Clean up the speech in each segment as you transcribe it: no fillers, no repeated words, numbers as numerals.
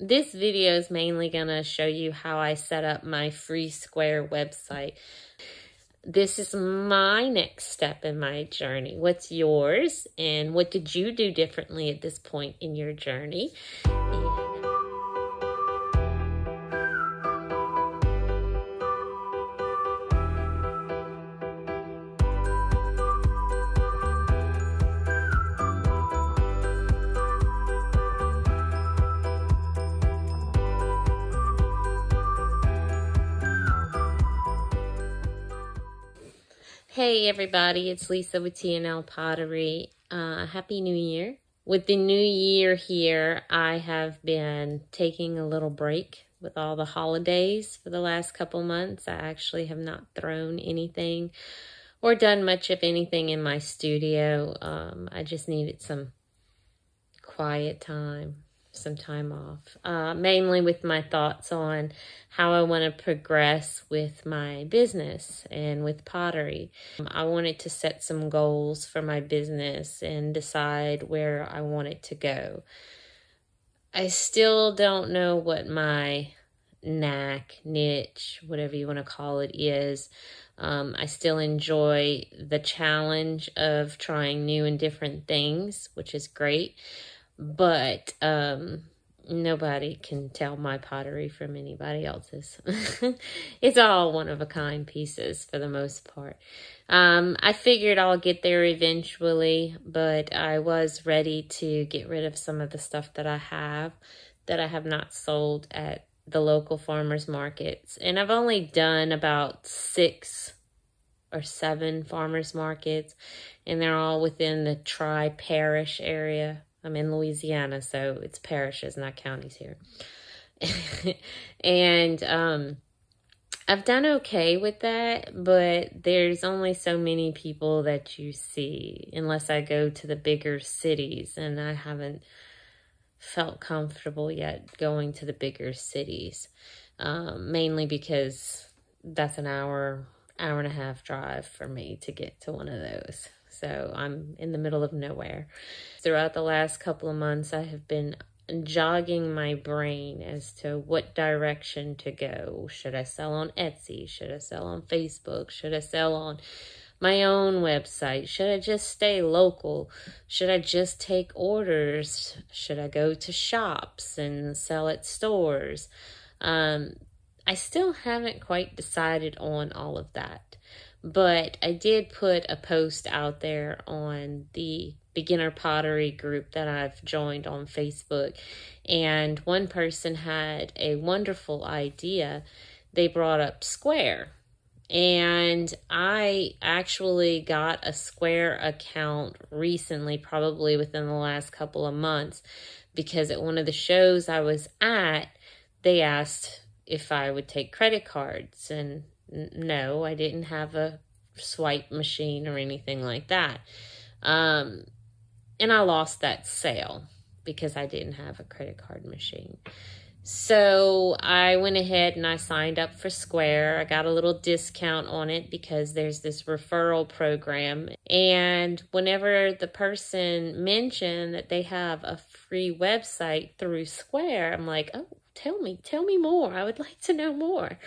This video is mainly going to show you how I set up my free Square website. This is my next step in my journey. What's yours? And what did you do differently at this point in your journey? Hey everybody, it's Lisa with TNL Pottery. Happy New Year. With the new year here, I have been taking a little break with all the holidays for the last couple months. I actually have not thrown anything or done much of anything in my studio. I just needed some quiet time, some time off, mainly with my thoughts on how I want to progress with my business and with pottery. I wanted to set some goals for my business and decide where I want it to go. I still don't know what my knack, niche, whatever you want to call it is. I still enjoy the challenge of trying new and different things, which is great. But nobody can tell my pottery from anybody else's. It's all one-of-a-kind pieces for the most part. I figured I'll get there eventually, but I was ready to get rid of some of the stuff that I have not sold at the local farmers markets. And I've only done about 6 or 7 farmers markets, and they're all within the tri-parish area. I'm in Louisiana, so it's parishes, not counties here. And I've done okay with that, but there's only so many people that you see unless I go to the bigger cities, and I haven't felt comfortable yet going to the bigger cities, mainly because that's an hour and a half drive for me to get to one of those. So I'm in the middle of nowhere. Throughout the last couple of months, I have been jogging my brain as to what direction to go. Should I sell on Etsy? Should I sell on Facebook? Should I sell on my own website? Should I just stay local? Should I just take orders? Should I go to shops and sell at stores? I still haven't quite decided on all of that. But I did put a post out there on the beginner pottery group that I've joined on Facebook. And one person had a wonderful idea. They brought up Square. And I actually got a Square account recently, probably within the last couple of months, because at one of the shows I was at, they asked if I would take credit cards, and no, I didn't have a swipe machine or anything like that. And I lost that sale because I didn't have a credit card machine. So I went ahead and I signed up for Square. I got a little discount on it because there's this referral program. And whenever the person mentioned that they have a free website through Square, I'm like, oh, tell me more. I would like to know more.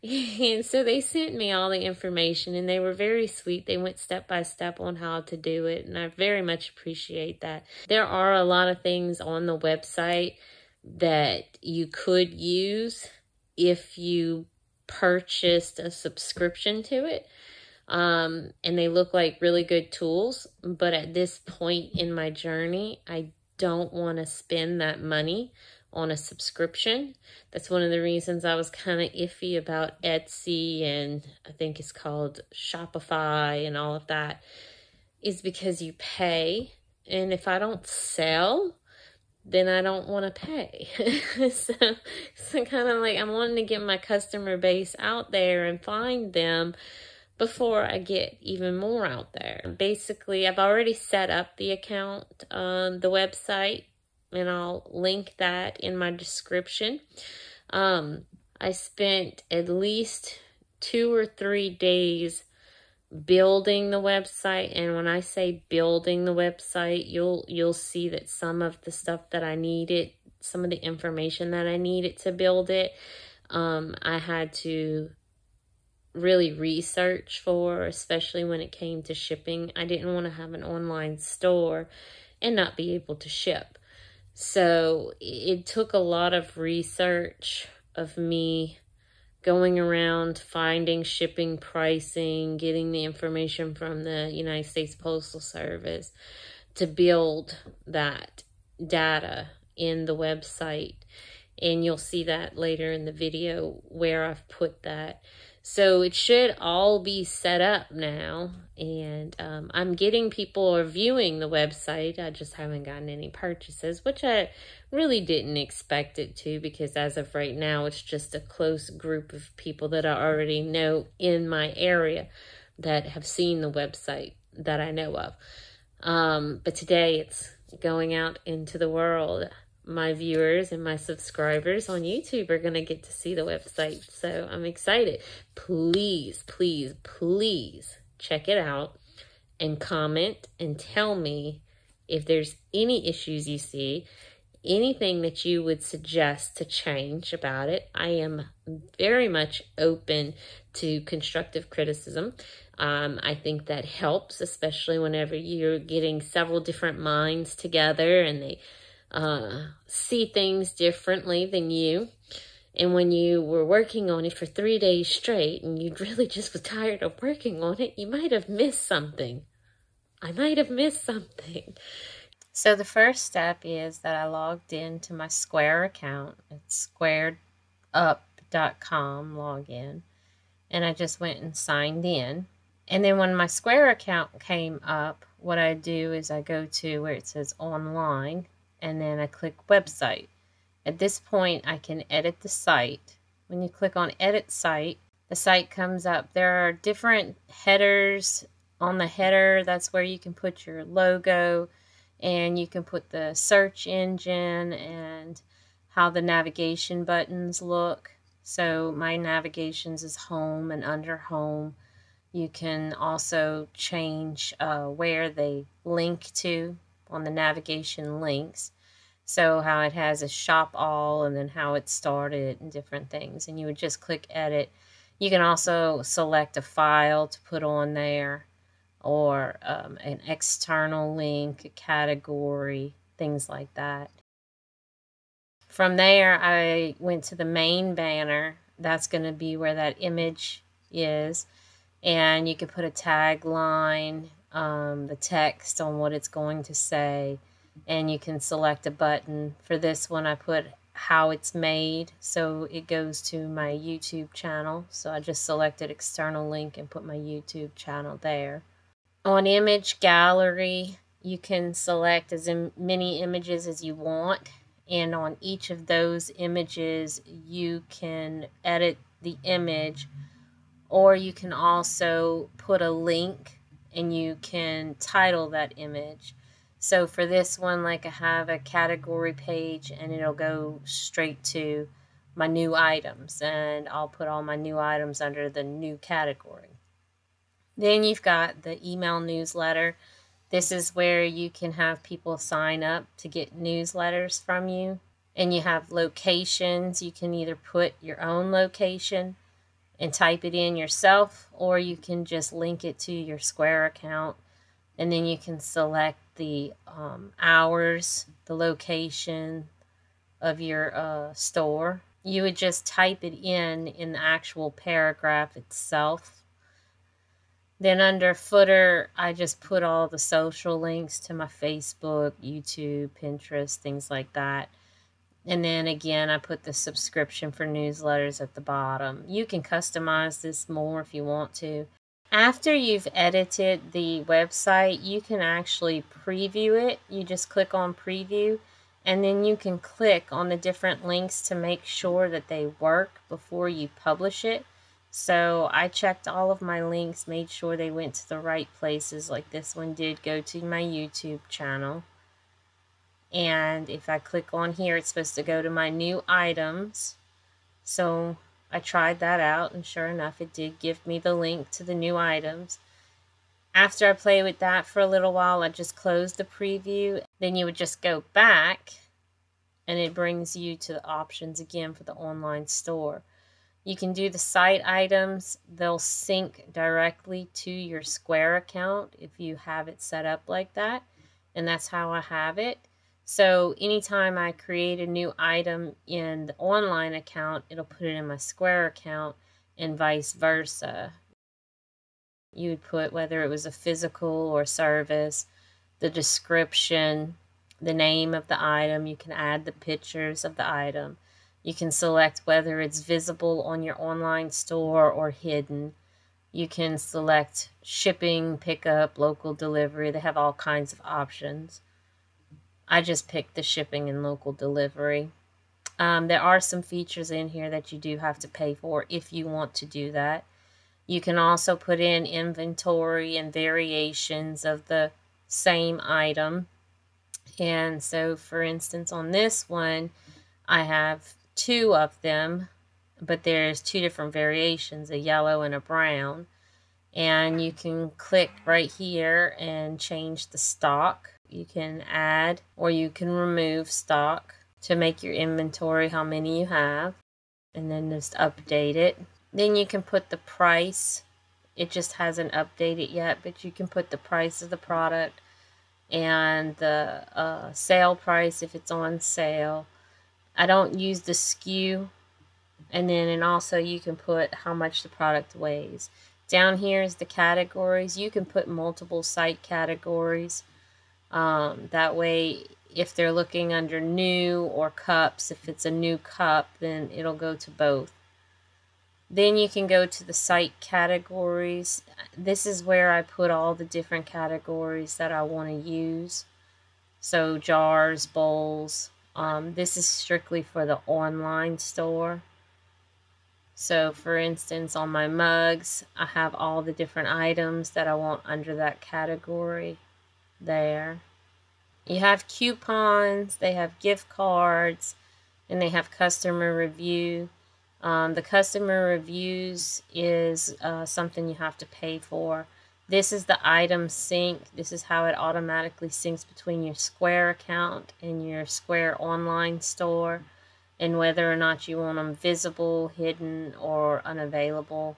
And so they sent me all the information, and they were very sweet. They went step by step on how to do it, and I very much appreciate that. There are a lot of things on the website that you could use if you purchased a subscription to it. And they look like really good tools, but at this point in my journey, I don't want to spend that money on a subscription. That's one of the reasons I was kind of iffy about Etsy, and I think it's called Shopify and all of that, is because you pay, and if I don't sell, then I don't want to pay. so kind of like I'm wanting to get my customer base out there and find them before I get even more out there. Basically, I've already set up the account on the website, and I'll link that in my description. I spent at least 2 or 3 days building the website, and when I say building the website, you'll see that some of the stuff that I needed some of the information that I needed to build it. I had to really research for, especially when it came to shipping. I didn't want to have an online store and not be able to ship. So it took a lot of research of me going around, finding shipping pricing, getting the information from the United States Postal Service to build that data in the website. And you'll see that later in the video where I've put that. So it should all be set up now. And I'm getting people reviewing the website. I just haven't gotten any purchases, which I really didn't expect it to, because as of right now, it's just a close group of people that I already know in my area that have seen the website that I know of. But today it's going out into the world. My viewers and my subscribers on YouTube are going to get to see the website. So I'm excited. Please, please, please check it out and comment and tell me if there's any issues you see, anything that you would suggest to change about it. I am very much open to constructive criticism. I think that helps, especially whenever you're getting several different minds together and they see things differently than you. And when you were working on it for 3 days straight and you really just was tired of working on it, you might have missed something. I might have missed something. So the first step is that I logged into my Square account. It's squaredup.com login. And I just went and signed in. And then when my Square account came up, what I do is I go to where it says online, and then I click website. At this point, I can edit the site. When you click on edit site, the site comes up. There are different headers. On the header, that's where you can put your logo, and you can put the search engine and how the navigation buttons look. So my navigations is home, and under home, you can also change where they link to on the navigation links. So how it has a shop all and then how it started and different things. And you would just click edit. You can also select a file to put on there, or an external link, a category, things like that. From there, I went to the main banner. That's going to be where that image is. And you can put a tagline, the text on what it's going to say, and you can select a button. For this one, I put how it's made, so it goes to my YouTube channel. So I just selected external link and put my YouTube channel there. On image gallery, you can select as many images as you want, and on each of those images, you can edit the image, or you can also put a link and you can title that image. So for this one, like I have a category page, and it'll go straight to my new items, and I'll put all my new items under the new category. Then you've got the email newsletter. This is where you can have people sign up to get newsletters from you. And you have locations. You can either put your own location and type it in yourself, or you can just link it to your Square account, and then you can select the hours, the location of your store. You would just type it in the actual paragraph itself. Then under footer, I just put all the social links to my Facebook, YouTube, Pinterest, things like that. And then again, I put the subscription for newsletters at the bottom. You can customize this more if you want to. After you've edited the website, you can actually preview it. You just click on preview, and then you can click on the different links to make sure that they work before you publish it. So I checked all of my links, made sure they went to the right places. Like this one did go to my YouTube channel. And if I click on here, it's supposed to go to my new items. So I tried that out, and sure enough, it did give me the link to the new items. After I play with that for a little while, I just closed the preview. Then you would just go back and it brings you to the options again for the online store. You can do the site items. They'll sync directly to your Square account if you have it set up like that. And that's how I have it. So anytime I create a new item in the online account, it'll put it in my Square account and vice versa. You would put whether it was a physical or service, the description, the name of the item. You can add the pictures of the item. You can select whether it's visible on your online store or hidden. You can select shipping, pickup, local delivery. They have all kinds of options. I just picked the shipping and local delivery. There are some features in here that you do have to pay for if you want to do that. You can also put in inventory and variations of the same item. And so, for instance, on this one, I have 2 of them, but there's 2 different variations, a yellow and a brown. And you can click right here and change the stock. You can add or you can remove stock to make your inventory how many you have, and then just update it. Then you can put the price. It just hasn't updated yet, but you can put the price of the product and the sale price if it's on sale. I don't use the SKU. And also you can put how much the product weighs. Down here is the categories. You can put multiple site categories. That way, if they're looking under new or cups, if it's a new cup, then it'll go to both. Then you can go to the site categories. This is where I put all the different categories that I want to use. So jars, bowls. This is strictly for the online store. So for instance, on my mugs, I have all the different items that I want under that category there. You have coupons, they have gift cards, and they have customer review. The customer reviews is something you have to pay for. This is the item sync. This is how it automatically syncs between your Square account and your Square online store, and whether or not you want them visible, hidden, or unavailable.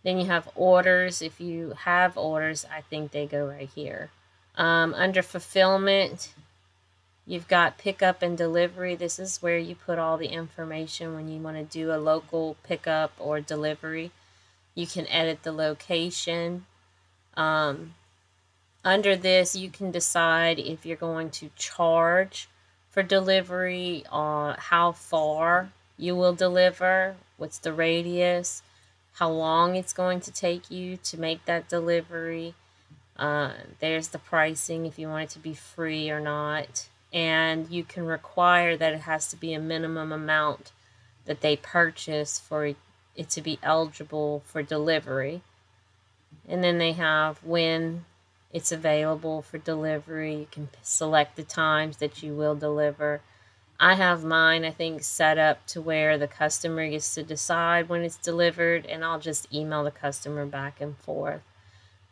Then you have orders. If you have orders, I think they go right here. Under fulfillment, you've got pickup and delivery. This is where you put all the information when you want to do a local pickup or delivery. You can edit the location. Under this, you can decide if you're going to charge for delivery, how far you will deliver, what's the radius, how long it's going to take you to make that delivery. There's the pricing if you want it to be free or not. And you can require that it has to be a minimum amount that they purchase for it to be eligible for delivery. And then they have when it's available for delivery. You can select the times that you will deliver. I have mine, I think, set up to where the customer gets to decide when it's delivered, and I'll just email the customer back and forth.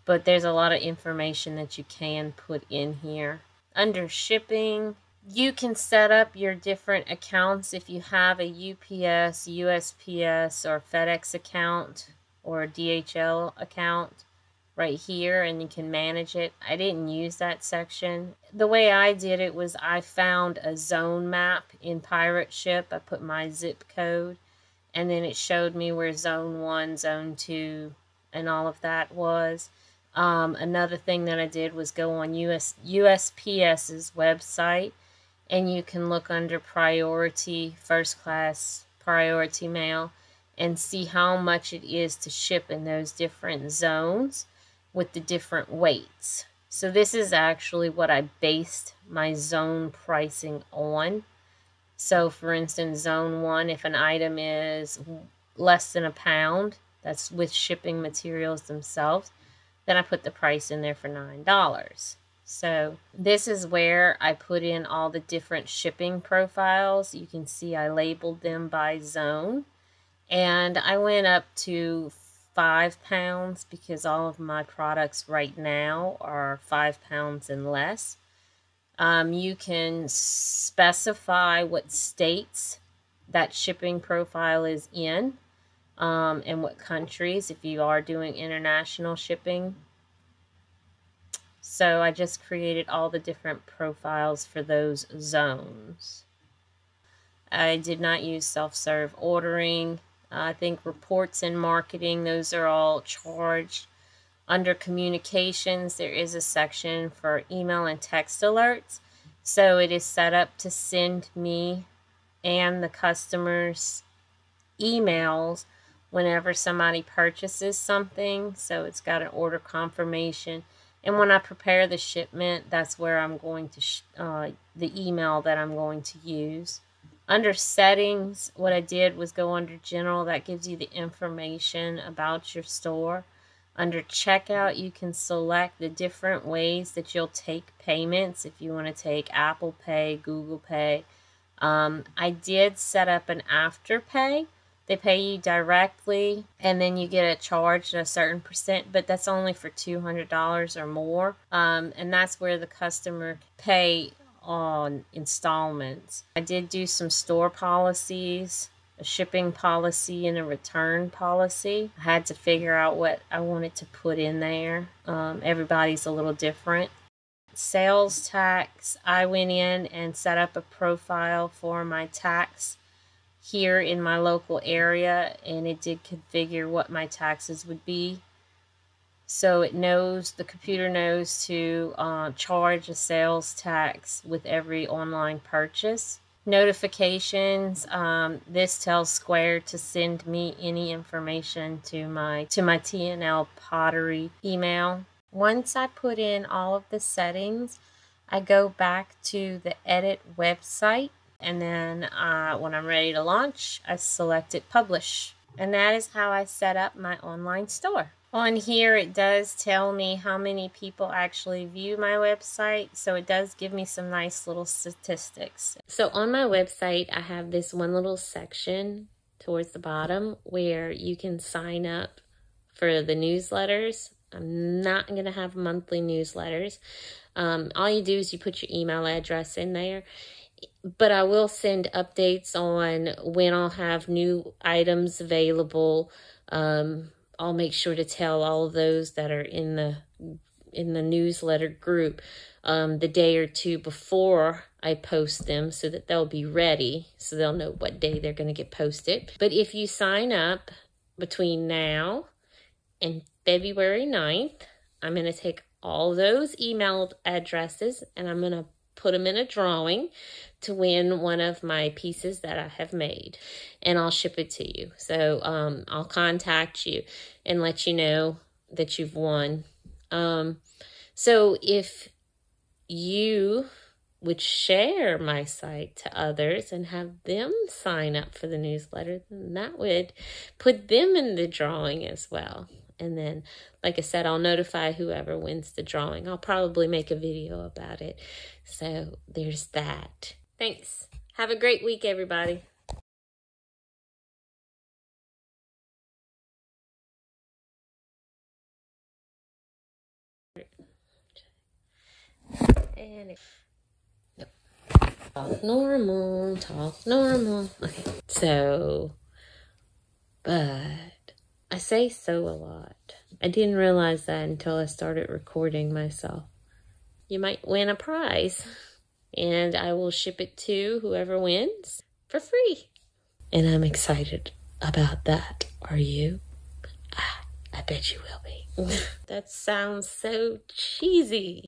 But there's a lot of information that you can put in here. Under shipping, you can set up your different accounts if you have a UPS, USPS, or FedEx account or a DHL account right here, and you can manage it. I didn't use that section. The way I did it was I found a zone map in Pirate Ship. I put my zip code, and then it showed me where zone 1, zone 2, and all of that was. Another thing that I did was go on USPS's website, and you can look under priority, first class, priority mail, and see how much it is to ship in those different zones with the different weights. So this is actually what I based my zone pricing on. So for instance, zone 1, if an item is less than a pound, that's with shipping materials themselves, then I put the price in there for $9. So this is where I put in all the different shipping profiles. You can see I labeled them by zone. And I went up to 5 pounds because all of my products right now are 5 pounds and less. You can specify what states that shipping profile is in, and what countries if you are doing international shipping. So I just created all the different profiles for those zones. I did not use self-serve ordering. I think reports and marketing, those are all charged. Under communications, there is a section for email and text alerts. So it is set up to send me and the customers emails whenever somebody purchases something. So it's got an order confirmation. And when I prepare the shipment, that's where I'm going to, the email that I'm going to use. Under settings, what I did was go under general. That gives you the information about your store. Under checkout, you can select the different ways that you'll take payments. If you want to take Apple Pay, Google Pay. I did set up an Afterpay. They pay you directly, and then you get a charge at a certain percent, but that's only for $200 or more. And that's where the customer can pay on installments. I did do some store policies, a shipping policy and a return policy. I had to figure out what I wanted to put in there. Everybody's a little different. Sales tax, I went in and set up a profile for my tax here in my local area, and it did configure what my taxes would be. So it knows, the computer knows to charge a sales tax with every online purchase. Notifications, this tells Square to send me any information to my TNL Pottery email. Once I put in all of the settings, I go back to the edit website, and then when I'm ready to launch, I select it publish. And that is how I set up my online store. On here, it does tell me how many people actually view my website, so it does give me some nice little statistics. So on my website, I have this one little section towards the bottom where you can sign up for the newsletters. I'm not going to have monthly newsletters. All you do is you put your email address in there. But I will send updates on when I'll have new items available. I'll make sure to tell all of those that are in the newsletter group the day or two before I post them, so that they'll be ready, so they'll know what day they're going to get posted. But if you sign up between now and February 9th, I'm going to take all those email addresses and I'm going to put them in a drawing to win one of my pieces that I have made, and I'll ship it to you. So I'll contact you and let you know that you've won. So if you would share my site to others and have them sign up for the newsletter, then that would put them in the drawing as well. And then, like I said, I'll notify whoever wins the drawing. I'll probably make a video about it. So there's that. Thanks. Have a great week, everybody. And talk normal, talk normal. Okay. So, but I say so a lot. I didn't realize that until I started recording myself. You might win a prize, and I will ship it to whoever wins for free. And I'm excited about that. Are you? I bet you will be. That sounds so cheesy.